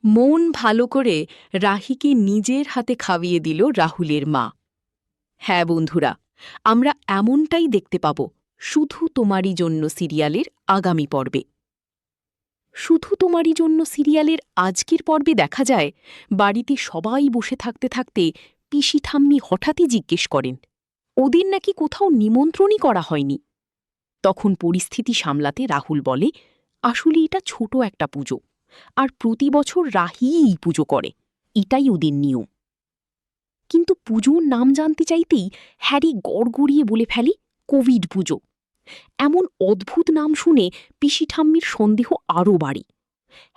মন ভালো করে রাহিকে নিজের হাতে খাইয়ে দিল রাহুলের মা। হ্যাঁ বন্ধুরা, আমরা এমনটাই দেখতে পাব শুধু তোমারই জন্য সিরিয়ালের আগামী পর্বে। শুধু তোমারই জন্য সিরিয়ালের আজকের পর্বে দেখা যায় বাড়িতে সবাই বসে থাকতে থাকতে পিসি ঠাম্মি হঠাৎই জিজ্ঞেস করেন ওদের নাকি কোথাও নিমন্ত্রণই করা হয়নি। তখন পরিস্থিতি সামলাতে রাহুল বলে আসলে এটা ছোট একটা পুজো, আর প্রতি বছর রাহিই এই পুজো করে, এটাই ওদের নিয়ম। কিন্তু পুজোর নাম জানতে চাইতেই হ্যারি গড়গড়িয়ে বলে ফেলে কোভিড পুজো। এমন অদ্ভুত নাম শুনে পিসি ঠাম্মির সন্দেহ আরও বাড়ে।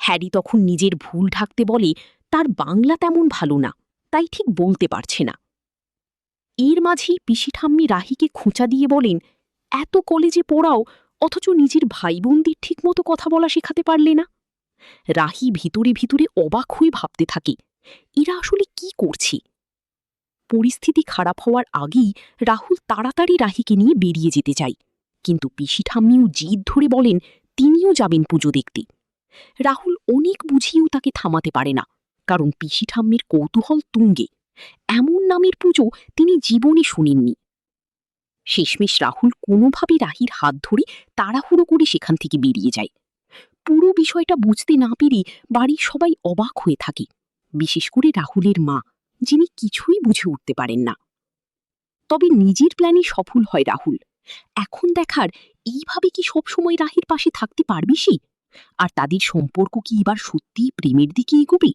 হ্যারি তখন নিজের ভুল ঢাকতে বলে তার বাংলা তেমন ভালো না, তাই ঠিক বলতে পারছে না। এর মাঝেই পিসি ঠাম্মি রাহিকে খোঁচা দিয়ে বলেন এত কলেজে পড়াও, অথচ নিজের ভাই বোনদের ঠিকমতো কথা বলা শেখাতে পারলে না। রাহি ভিতরে ভিতরে অবাক হয়ে ভাবতে থাকে এরা আসলে কি করছে। পরিস্থিতি খারাপ হওয়ার আগেই রাহুল তাড়াতাড়ি রাহিকে নিয়ে বেরিয়ে যেতে চায়, কিন্তু পিসি ঠাম্মিও জিদ ধরে বলেন তিনিও যাবেন পুজো দেখতে। রাহুল অনেক বুঝিয়েও তাকে থামাতে পারে না, কারণ পিসি ঠাম্মির কৌতূহল তুঙ্গে। এমন নামের পুজো তিনি জীবনে শুনেননি। শেষমেশ রাহুল কোনোভাবে রাহির হাত ধরে তাড়াহুড়ো করে সেখান থেকে বেরিয়ে যায়। পুরো বিষয়টা বুঝতে না পেরে বাড়ির সবাই অবাক হয়ে থাকে, বিশেষ করে রাহুলের মা, যিনি কিছুই বুঝে উঠতে পারেন না। তবে নিজের প্ল্যানে সফল হয় রাহুল। এখন দেখার এইভাবে কি সবসময় রাহির পাশে থাকতে পারবে সে, আর তাদের সম্পর্ক কি এবার সত্যিই প্রেমের দিকে এগোবে।